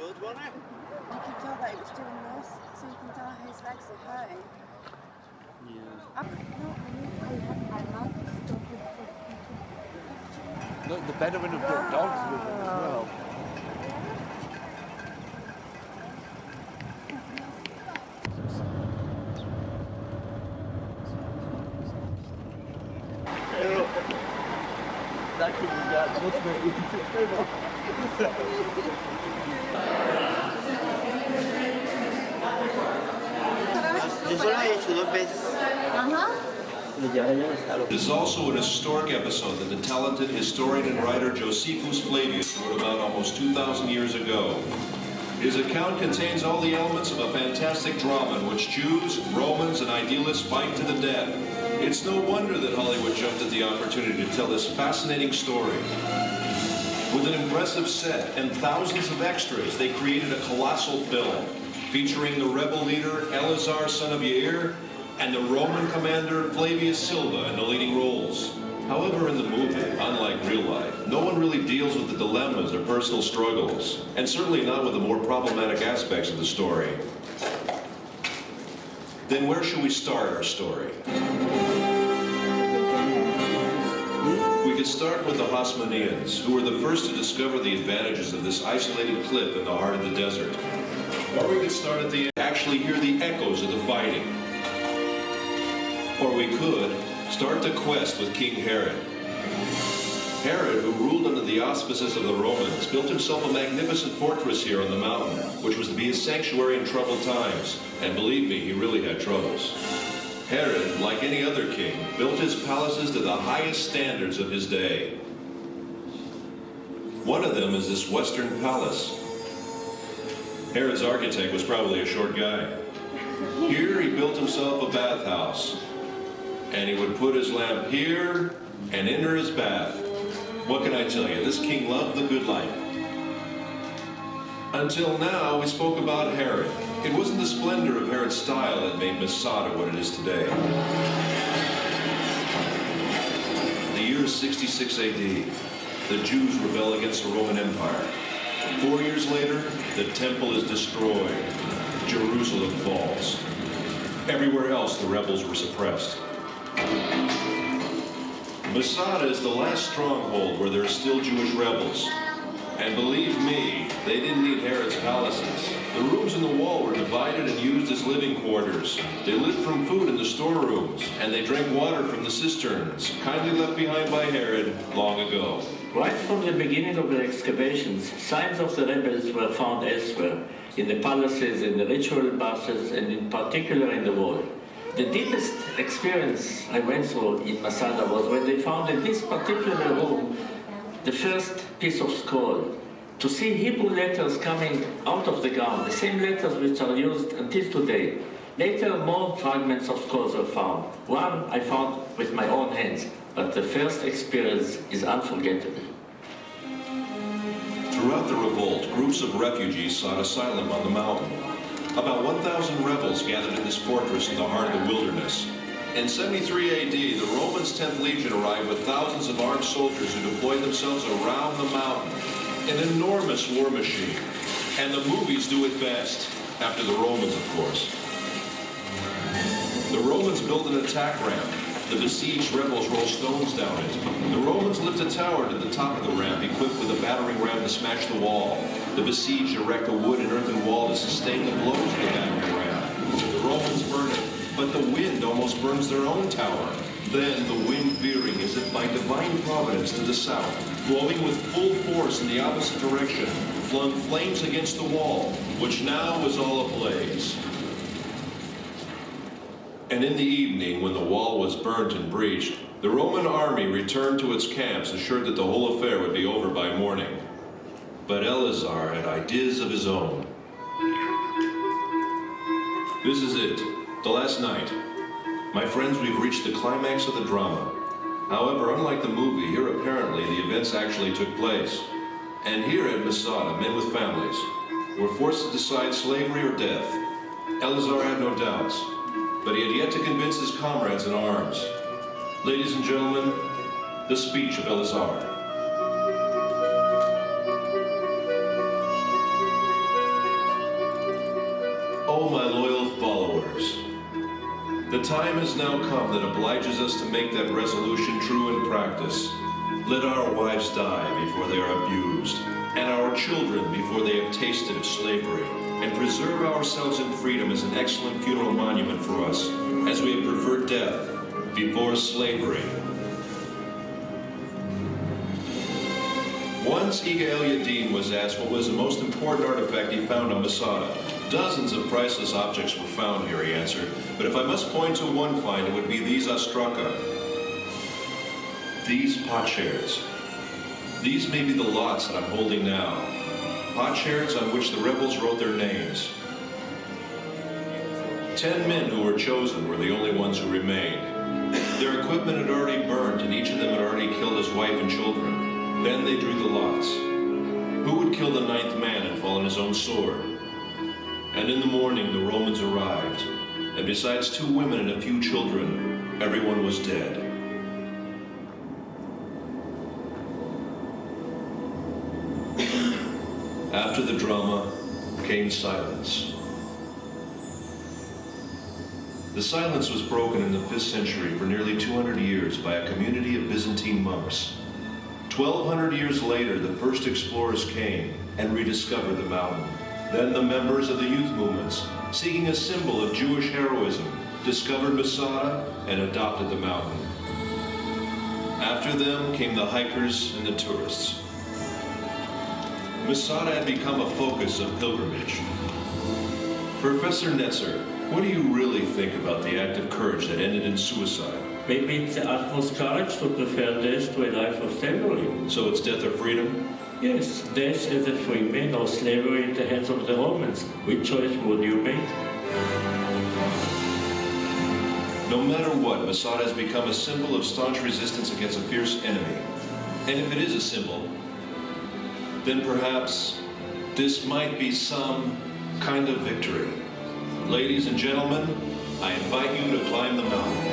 good, wasn't it? You can tell that he was doing this, so you can tell his legs are hurting. Yeah. Look, the Bedouin have got dogs with them as well. It is also an historic episode that the talented historian and writer Josephus Flavius wrote about almost 2,000 years ago. His account contains all the elements of a fantastic drama in which Jews, Romans, and idealists fight to the death. It's no wonder that Hollywood jumped at the opportunity to tell this fascinating story. With an impressive set and thousands of extras, they created a colossal film featuring the rebel leader Eleazar, son of Yair, and the Roman commander Flavius Silva in the leading roles. However, in the movie, unlike real life, no one really deals with the dilemmas or personal struggles, and certainly not with the more problematic aspects of the story. Then where should we start our story? We could start with the Hasmoneans, who were the first to discover the advantages of this isolated cliff in the heart of the desert. Or we could start at the end, actually hear the echoes of the fighting. Or we could start the quest with King Herod. Herod, who ruled under the auspices of the Romans, built himself a magnificent fortress here on the mountain, which was to be his sanctuary in troubled times. And believe me, he really had troubles. Herod, like any other king, built his palaces to the highest standards of his day. One of them is this Western palace. Herod's architect was probably a short guy. Here he built himself a bathhouse, and he would put his lamp here and enter his bath. What can I tell you? This king loved the good life. Until now, we spoke about Herod. It wasn't the splendor of Herod's style that made Masada what it is today. The year is 66 AD. The Jews rebel against the Roman Empire. 4 years later, the temple is destroyed. Jerusalem falls. Everywhere else, the rebels were suppressed. Masada is the last stronghold where there are still Jewish rebels. And believe me, they didn't need Herod's palaces. The rooms in the wall were divided and used as living quarters. They lived from food in the storerooms, and they drank water from the cisterns, kindly left behind by Herod long ago. Right from the beginning of the excavations, signs of the rebels were found elsewhere, in the palaces, in the ritual baths, and in particular in the wall. The deepest experience I went through in Masada was when they found in this particular room the first piece of scroll. To see Hebrew letters coming out of the ground, the same letters which are used until today. Later, more fragments of scrolls were found. One I found with my own hands, but the first experience is unforgettable. Throughout the revolt, groups of refugees sought asylum on the mountain. About 1,000 rebels gathered in this fortress in the heart of the wilderness. In 73 AD, the Romans' 10th Legion arrived with thousands of armed soldiers who deployed themselves around the mountain. An enormous war machine. And the movies do it best. After the Romans, of course. The Romans built an attack ramp. The besieged rebels roll stones down it. The Romans lift a tower to the top of the ramp, equipped with a battering ram to smash the wall. The besieged erect a wood and earthen wall to sustain the blows of the battering ram. The Romans burn it, but the wind almost burns their own tower. Then the wind veering as if by divine providence to the south, blowing with full force in the opposite direction, flung flames against the wall, which now was all ablaze. And in the evening, when the wall was burnt and breached, the Roman army returned to its camps, assured that the whole affair would be over by morning. But Eleazar had ideas of his own. This is it, the last night. My friends, we've reached the climax of the drama. However, unlike the movie, here apparently the events actually took place. And here at Masada, men with families were forced to decide slavery or death. Eleazar had no doubts, but he had yet to convince his comrades in arms. Ladies and gentlemen, the speech of Eleazar. The time has now come that obliges us to make that resolution true in practice. Let our wives die before they are abused, and our children before they have tasted of slavery, and preserve ourselves in freedom as an excellent funeral monument for us, as we have preferred death before slavery. Once Eaglevp was asked what was the most important artifact he found on Masada. Dozens of priceless objects were found here, he answered, but if I must point to one find, it would be these ostraka, these potsherds. These may be the lots that I'm holding now, potsherds on which the rebels wrote their names. 10 men who were chosen were the only ones who remained. Their equipment had already burnt, and each of them had already killed his wife and children. Then they drew the lots. Who would kill the 9th man and fall on his own sword? And in the morning the Romans arrived, and besides 2 women and a few children, everyone was dead. After the drama came silence. The silence was broken in the 5th century for nearly 200 years by a community of Byzantine monks. 1,200 years later, the first explorers came and rediscovered the mountain. Then the members of the youth movements, seeking a symbol of Jewish heroism, discovered Masada and adopted the mountain. After them came the hikers and the tourists. Masada had become a focus of pilgrimage. Professor Netzer, what do you really think about the act of courage that ended in suicide? Maybe it's the utmost courage to prefer death to a life of slavery. So it's death or freedom? Yes, death as a free man or slavery in the hands of the Romans. Which choice would you make? No matter what, Masada has become a symbol of staunch resistance against a fierce enemy. And if it is a symbol, then perhaps this might be some kind of victory. Ladies and gentlemen, I invite you to climb the mountain.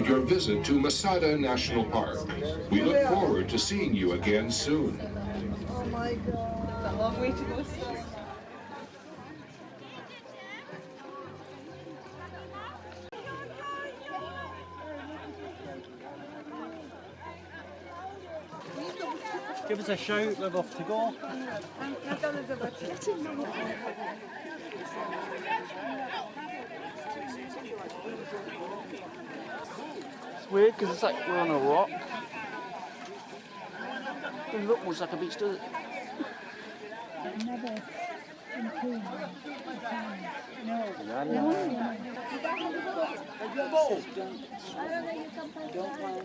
Your visit to Masada National Park. We look forward to seeing you again soon. Oh my God. It's a long way to go still. Give us a shout, we're off to go. It's weird because it's like we're on a rock. It doesn't look much like a beach, does it?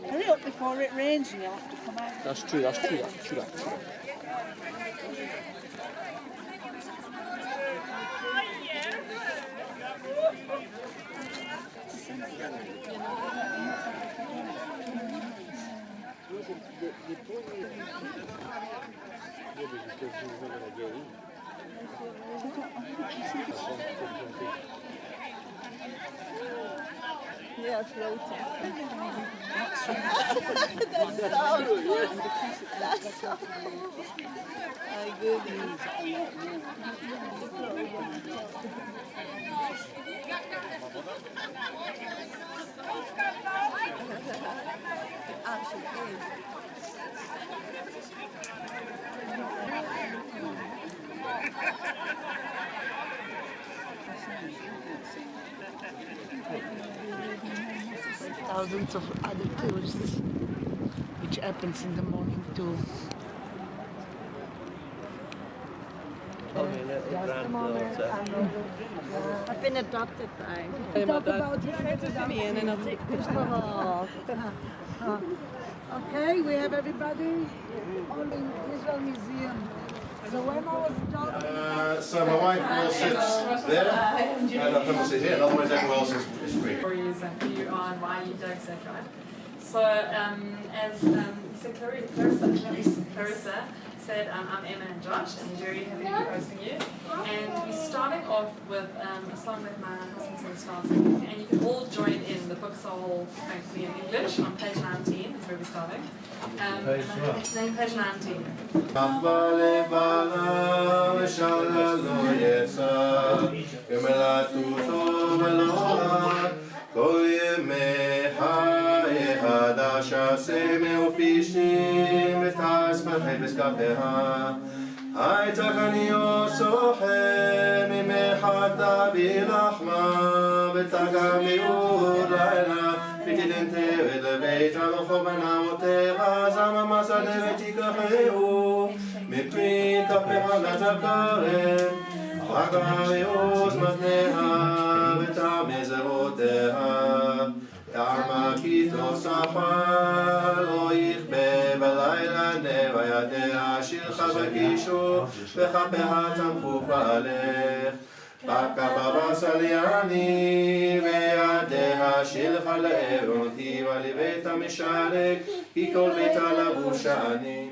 Hurry up before it rains and you'll have to come out. That's true, that's true, that's true, that's true. Yeah, floating. That's so my goodness. Thousands of other tourists, which happens in the morning too. Just a moment. I've been adopted by. Talk about it, and I'll take pictures. Okay, we have everybody all in Israel Museum. So when I was adopted, so my wife will sit there, and I'll come and sit here, and otherwise everyone else is free. Stories and view on why you do, etc. So, as you said, Clarissa, said, I'm Emma and Josh, and we're very happy to be hosting you. And we're starting off with a song that my husband's going to start singing, and you can all join in. The books are all thankfully in English on page 19, is where we're starting. Page 19. כל ימי החדש עשה ופשעים ותעצמך בסקפיה הייתה כניו סוחם ממחתה בלחמה ותקה מיעוד לילה ותדנתה ולבית הלכו בנאותיה זמה מסדה ותיקחהו מפרי תפחה לצקרם חכה ועוז מתניה ותעמי זרועותיה יערמה כי תוספה לא יכבה בלילה נבה ידיה שילחה בגישו וכפיה תמכו בעלך בקה בבסליאני וידיה שילחה לעברון היבה לבית המשלק כי כל ביתה לבוש אני